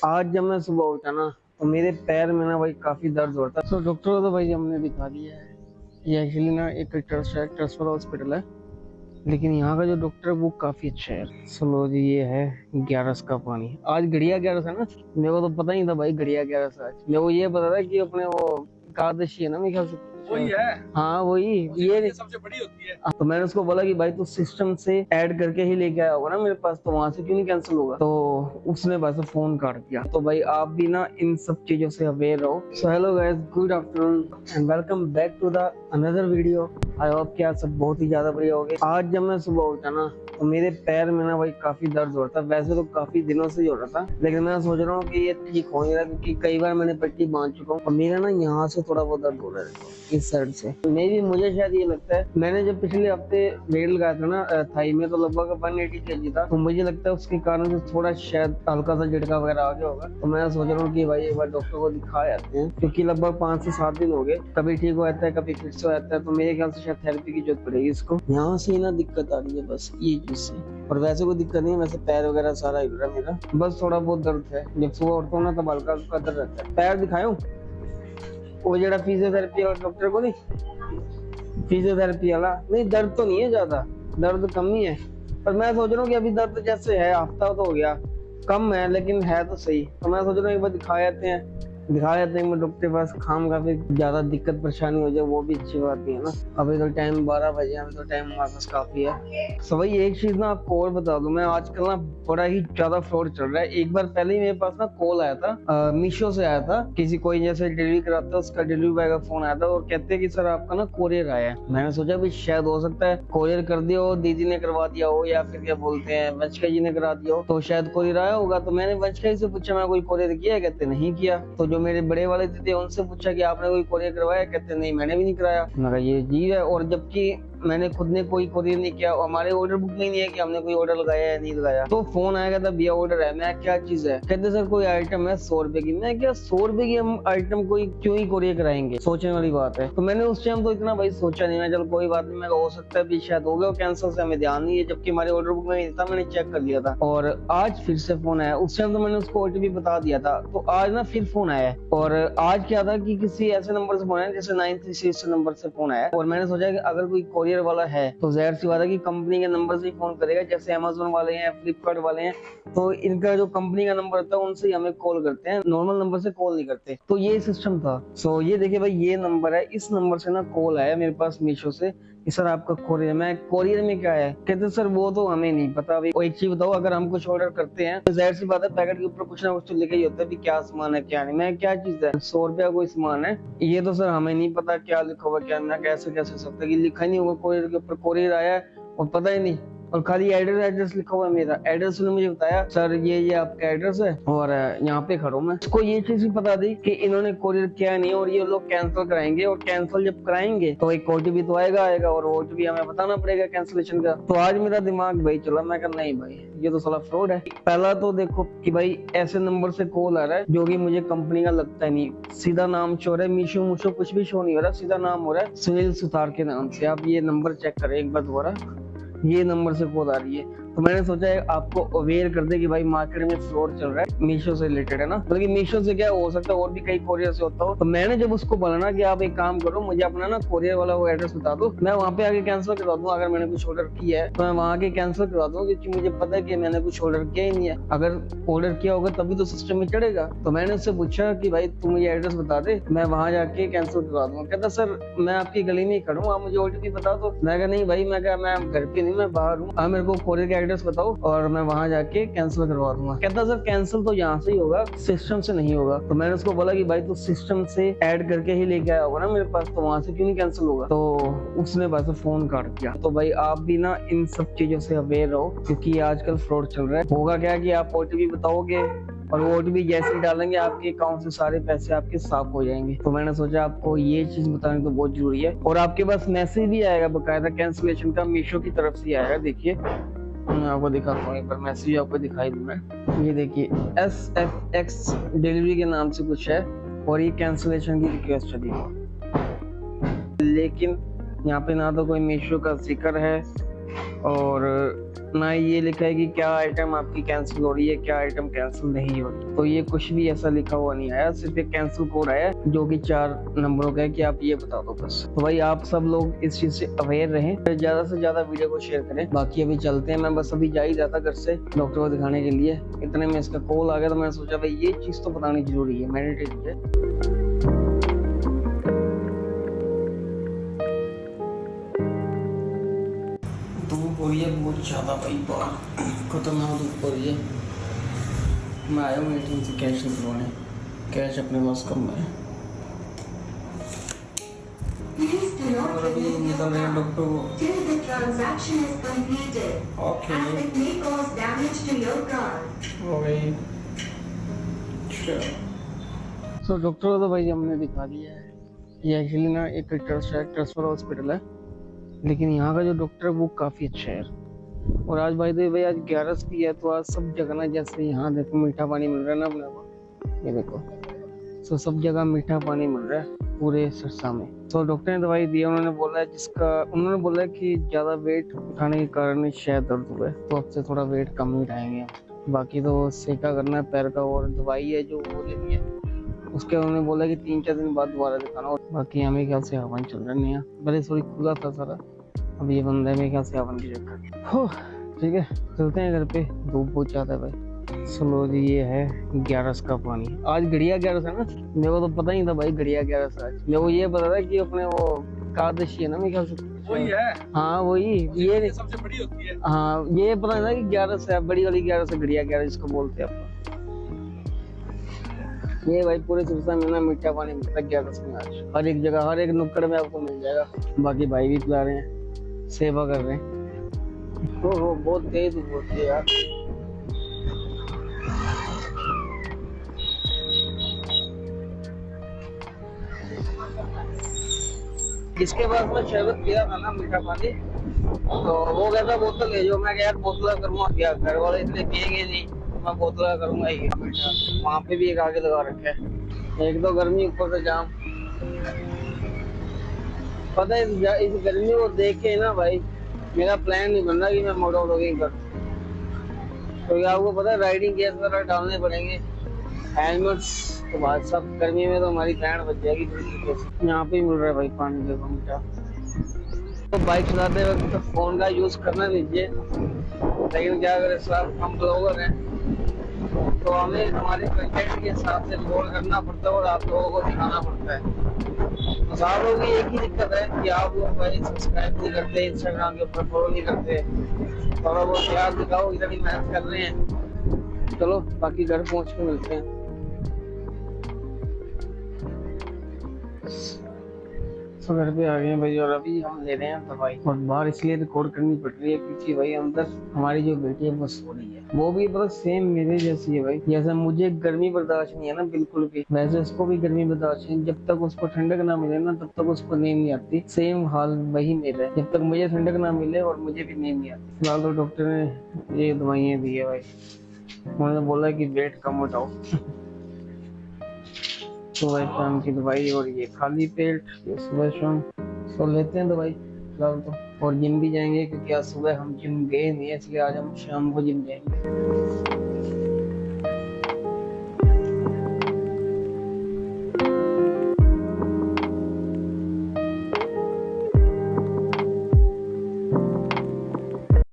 आज जब मैं सुबह उठा ना तो मेरे पैर में ना भाई काफी दर्द हो रहा था। तो डॉक्टर को तो भाई हमने दिखा दिया है। ये एक्चुअली ना एक ट्रस्ट है, ट्रस्ट वाला हॉस्पिटल है, लेकिन यहाँ का जो डॉक्टर है वो काफी अच्छा है। सुनो जी, ये है 11 का पानी। आज घड़िया 11 है ना। मेरे को तो पता नहीं था भाई घड़िया 11 आज। मेरे को ये पता था कि अपने वो एकादशी है ना, मेरे ख्याल से वही है। हाँ वही ये सबसे बड़ी होती है। तो मैंने उसको बोला कि भाई तू सिस्टम से ऐड करके ही लेके आया होगा ना मेरे पास, तो वहां से क्यों नहीं कैंसिल होगा। तो उसने बस फोन काट दिया। तो भाई आप भी ना इन सब चीजों से अवेयर रहो। So hello guys, good afternoon and welcome back to the another video. I hope कि आप सब बहुत ही ज्यादा बढ़िया हो गए। आज जब मैं सुबह उठा ना तो मेरे पैर में ना भाई काफी दर्द हो रहा था। वैसे तो काफी दिनों से ही हो रहा था, लेकिन मैं सोच रहा हूँ कि ये ठीक हो नहीं रहा, क्योंकि कई बार मैंने पट्टी बांध चुका हूँ और मेरा ना यहाँ से थोड़ा बहुत दर्द हो रहा है, इस साइड से। मे भी मुझे शायद ये लगता है, मैंने जब पिछले हफ्ते वेट लगाया था ना थाई में, तो लगभग 180 kg था। तो मुझे लगता है उसके कारण से थोड़ा शायद हल्का सा झटका वगैरह आ गया होगा। तो मैं सोच रहा हूँ कि भाई एक बार डॉक्टर को दिखा आते हैं, क्योंकि लगभग 5 से 7 दिन हो गए। कभी ठीक हो जाता है, कभी फिर से हो जाता है। तो मेरे ख्याल से शायद थेरेपी की जरूरत पड़ेगी इसको। यहाँ से ना दिक्कत आ रही है बस ये चीज से, और वैसे कोई दिक्कत नहीं है। वैसे पैर वगैरह सारा हिल रहा है मेरा, बस थोड़ा बहुत दर्द है। जब सुबह उठता हूँ ना तब हल्का हल्का दर्द रहता है। पैर दिखाऊं वो जरा फिजियोथेरेपी और डॉक्टर को नहीं, फिजियोथेरेपी वाला नहीं। दर्द तो नहीं है ज्यादा, दर्द कम ही है। पर मैं सोच रहा हूँ कि अभी दर्द जैसे है, हफ्ता तो हो गया, कम है लेकिन है तो सही। तो मैं सोच रहा हूँ एक बार दिखा जाते हैं डॉक्टर के पास। खाम का भी ज्यादा दिक्कत परेशानी हो जाए वो भी अच्छी बात नहीं है ना। अभी तो टाइम 12 बजे, अभी तो टाइम हमारे पास काफी है। तो भाई एक चीज ना आपको और बता दूं, मैं आजकल ना बड़ा ही ज्यादा फ्रॉड चल रहा है। एक बार पहले ही मेरे पास ना कॉल आया था, मीशो से आया था। किसी कोई जैसे डिलीवरी कराता है उसका डिलीवरी बॉय का फोन आया था और कहते हैं कि सर आपका ना कोरियर आया है। मैंने सोचा भी शायद हो सकता है कोरियर कर दिया हो, दीदी ने करवा दिया हो, या फिर क्या बोलते हैं वंशिका जी ने करा दिया हो, तो शायद कोरियर आया होगा। तो मैंने वंशिका जी से पूछा मैं कोई कोरियर किया है, कहते नहीं किया। तो जो मेरे बड़े वाले थे उनसे पूछा कि आपने कोई कोरियर करवाया, कहते नहीं मैंने भी नहीं कराया। मैं कहा ये अजीब है, और जबकि मैंने खुद ने कोई कोरियर नहीं किया, हमारे ऑर्डर बुक में नहीं है कि हमने कोई ऑर्डर लगाया या नहीं लगाया। तो फोन आएगा था भैया ऑर्डर है। मैं क्या चीज है, कहते सर कोई आइटम है 100 रुपए की। मैं क्या 100 रुपए की हम आइटम कोई क्यों ही कोरियर कराएंगे, सोचने वाली बात है। तो मैंने उस टाइम तो इतना भाई सोचा नहीं। मैं चल कोई बात नहीं, मैं हो सकता है भी शायद हो गया कैंसिल से, हमें ध्यान नहीं है, जबकि हमारे ऑर्डर बुक में नहीं था, मैंने चेक कर लिया था। और आज फिर से फोन आया। उस टाइम तो मैंने उसको ओटीपी बता दिया था, तो आज ना फिर फोन आया। और आज क्या था कि किसी ऐसे नंबर से फोन आया जैसे 936 नंबर से फोन आया। और मैंने सोचा कि अगर कोई कोरियर वाला है तो जाहिर सी बात है कि कंपनी के नंबर से ही फोन करेगा। जैसे अमेजोन वाले हैं, फ्लिपकार्ट वाले हैं, तो इनका जो कंपनी का नंबर होता है उनसे ही हमें कॉल करते हैं, नॉर्मल नंबर से कॉल नहीं करते। तो ये सिस्टम था। सो ये देखिए भाई, ये नंबर है, इस नंबर से ना कॉल आया मेरे पास मीशो से कि सर आपका कोरियर। मैं कोरियर में क्या है, कहते सर वो तो हमें नहीं पता। अभी एक चीज बताओ, अगर हम कुछ ऑर्डर करते हैं तो जाहिर सी बात है पैकेट के ऊपर कुछ ना कुछ तो लिखा ही होता है भी क्या सामान है क्या नहीं। मैं क्या चीज है, 100 रुपया कोई सामान है, ये तो सर हमें नहीं पता क्या लिखा हुआ क्या। मैं कैसे कैसे सकता कि लिखा नहीं होगा कोरियर के ऊपर, कोरियर आया है और पता ही नहीं, और खाली एड्रेस लिखा हुआ है मेरा। एड्रेस ने मुझे बताया सर ये आपका एड्रेस है और यहाँ पे खड़ा हूं मैं। इसको ये चीज भी बता दी कि इन्होंने कोरियर किया नहीं और ये लोग कैंसिल कराएंगे, और कैंसिल जब कराएंगे तो एक ओटीपी तो आएगा और ओटीपी हमें बताना पड़ेगा कैंसिलेशन का। तो आज मेरा दिमाग भाई चला, मैं कहा नहीं भाई ये तो साला फ्रॉड है। पहला तो देखो कि भाई ऐसे नंबर से कॉल आ रहा है जो कि मुझे कंपनी का लगता ही नहीं। सीधा नाम शो रहा है, मीशो मुशो कुछ भी शो नहीं हो रहा, सीधा नाम हो रहा है सुनील सुतार के नाम से। आप ये नंबर चेक करें एक बार दोबारा, ये नंबर से कॉल आ रही है। तो मैंने सोचा है आपको अवेयर कर दे कि भाई मार्केट में फ्रॉड चल रहा है, मीशो से रिलेटेड है ना। बल्कि मीशो से क्या हो सकता है और भी कई कोरियर से होता हो। तो मैंने जब उसको बोला ना कि आप एक काम करो, मुझे अपना ना कोरियर वाला वो एड्रेस बता दो, मैं वहां पे आके कैंसिल करवा दूं। अगर मैंने कुछ ऑर्डर किया है तो मैं वहां आके कैंसिल करवा दूं, क्योंकि मुझे पता है कि मैंने कुछ ऑर्डर किया ही नहीं है। अगर ऑर्डर किया होगा तभी तो सिस्टम में चढ़ेगा। तो मैंने उससे पूछा कि भाई तू मुझे एड्रेस बता दे, मैं वहां जाके कैंसिल करवा दूंगा। कहता सर मैं आपकी गली में ही खड़ा हूँ, आप मुझे ओटीपी बता दो। मैं कहा नहीं भाई, मैं घर पे नहीं, मैं बाहर हूँ, आप मेरे को कोरियर का एड्रेस बताओ और मैं वहां जाके कैंसिल करवा दूंगा। कहता सर कैंसिल तो यहाँ से ही होगा, सिस्टम से नहीं होगा। तो मैंने उसको बोला कि भाई तू सिस्टम से ऐड करके ही लेके आया होगा ना मेरे पास, तो वहां से क्यों नहीं कैंसिल होगा। तो उसने बस फोन काट दिया। तो भाई आप भी ना इन सब चीजों से अवेयर रहो, क्योंकि आजकल फ्रॉड चल रहा है। होगा क्या कि आप ओटीपी बताओगे और वो ओटीपी जैसे ही डालेंगे आपके अकाउंट से सारे पैसे आपके साफ हो जाएंगे। तो मैंने सोचा आपको ये चीज बतानी तो बहुत जरूरी है। और आपके पास मैसेज भी आएगा बकायदा कैंसिलेशन का, मीशो की तरफ से आएगा। देखिए मैं आपको दिखाता हूँ एक बार, मैसेज आपको दिखाई दूंगा। ये देखिए SFX डिलीवरी के नाम से कुछ है और ये कैंसिलेशन की रिक्वेस्ट चली है, लेकिन यहाँ पे ना तो कोई मीशो का जिक्र है और ना ये लिखा है कि क्या आइटम आपकी कैंसिल हो रही है, क्या आइटम कैंसिल नहीं हो रही। तो ये कुछ भी ऐसा लिखा हुआ नहीं आया, सिर्फ एक कैंसिल कोड आया जो कि 4 नंबरों का है कि आप ये बता दो बस। तो भाई आप सब लोग इस चीज से अवेयर रहें, ज्यादा से ज्यादा वीडियो को शेयर करें। बाकी अभी चलते हैं, मैं बस अभी जा ही जाता घर से डॉक्टर को दिखाने के लिए, इतने में इसका कॉल आ गया तो मैंने सोचा भाई ये चीज तो बतानी जरूरी है, मैंडेटरी है। धूप हो रही है बहुत ज़्यादा भाई, बाहर खतरनाक धूप हो रही है। मैं आया हूँ एटीएम से कैश निकलवाने, कैश अपने पास कम है। और अभी निकल रहे हैं डॉक्टर को। ओके हो गई। सो डॉक्टर को तो भाई हमने दिखा दिया है। ये एक्चुअली ना एक ट्रस्ट हॉस्पिटल है, लेकिन यहाँ का जो डॉक्टर है वो काफ़ी अच्छा है। और आज भाई भाई आज 11 भी है, तो आज सब जगह ना, जैसे यहाँ देखो मीठा पानी मिल रहा है ना अपने को, ये देखो। तो सब जगह मीठा पानी मिल रहा है पूरे सिरसा में। तो डॉक्टर ने दवाई दी है, उन्होंने बोला कि ज़्यादा वेट उठाने के कारण शायद दर्द हुआ है, तो अब से थोड़ा वेट कम ही उठाएंगे। बाकी तो सेका करना है पैर का, और दवाई है जो वो लेनी है। उसके उन्होंने बोला कि 3-4 दिन बाद दोबारा दिखाना। और बाकी हमें ख्याल से हवन चल रहा है, पहले थोड़ी खुला था सारा, अब ये बंदा है मेरे ख्याल से हवन की चक्कर। हो ठीक है, चलते हैं घर पे, धूप बहुत ज्यादा है भाई। चलो जी, ये है 11 का पानी। आज घड़िया 11 है ना, मेरे को तो पता नहीं था भाई घड़िया 11 आज। मेरे को ये पता था कि अपने वो एकादशी है ना मेरे ख्याल से, वही है। हाँ वही, ये सबसे बड़ी होती है। हाँ ये पता है ना कि 11 है, बड़ी वाली 11 घड़िया 11 जिसको बोलते हैं अपन। ये भाई पूरे सिरसा में ना मीठा पानी मिलता है 11 में आज, हर एक जगह, हर एक नुक्कड़ में आपको मिल जाएगा। बाकी भाई भी पिला रहे हैं, सेवा कर रहे हैं। हो बहुत तेज होती है यार। इसके बाद मैं शरबत पिया था ना मीठा पानी, तो वो कहता बोतल ले जाओ। मैं यार बोतल करूँगा क्या, घर वाले इतने पियेंगे नहीं, तो मैं बोतल करूँगा ही मीठा। वहाँ पे भी एक आगे लगा रखे है, एक तो गर्मी ऊपर से जाम। पता है इस गर्मी को देख के ना भाई मेरा प्लान नहीं बन रहा कि मैं मोटो व्लॉगिंग करूँ। तो आपको पता है राइडिंग गियर वगैरह डालने पड़ेंगे, हेलमेट्स, तो बाद सब गर्मी में तो हमारी बैंड बच जाएगी पूरी तरीके से। यहाँ पे मिल रहा है भाई पानी, देखो मीठा। तो बाइक चलाते वक्त तो फोन का यूज करना दीजिए, लेकिन क्या करें सर, हम ब्लॉगर हैं तो हमें हमारे कंटेंट के हिसाब से रिकॉर्ड करना पड़ता है और आप लोगों को दिखाना पड़ता है। तो आप लोगों की एक ही दिक्कत है कि आप लोग भाई सब्सक्राइब नहीं करते, इंस्टाग्राम के ऊपर फॉलो नहीं करते। थोड़ा बहुत याद दिखाओ, इधर ही मेहनत कर रहे हैं। चलो बाकी घर पहुंच के मिलते हैं। तो घर पे आ गए भाई, और अभी हम ले रहे हैं दवाई। और बाहर इसलिए रिकॉर्ड करनी पड़ रही है क्योंकि भाई अंदर हमारी जो बेटी है वो सो रही है। वो भी बस सेम मेरे जैसी है भाई, जैसे मुझे गर्मी बर्दाश्त नहीं है ना बिल्कुल भी, वैसे उसको भी गर्मी बर्दाश्त नहीं। जब तक उसको ठंडक ना मिले ना तब तक उसको नींद नहीं आती। सेम हाल वही मेरा है, जब तक मुझे ठंडक ना मिले और मुझे भी नींद नहीं आती। फिलहाल तो डॉक्टर ने ये दवाइयाँ दी है भाई, उन्होंने बोला कि वेट कम उठाओ। सुबह शाम की दवाई, और ये खाली पेट, ये सुबह शाम। सो लेते हैं दवाई फिलहाल तो, और जिम भी जाएंगे क्योंकि आज सुबह हम जिम गए नहीं, इसलिए आज हम शाम को जिम जाएंगे।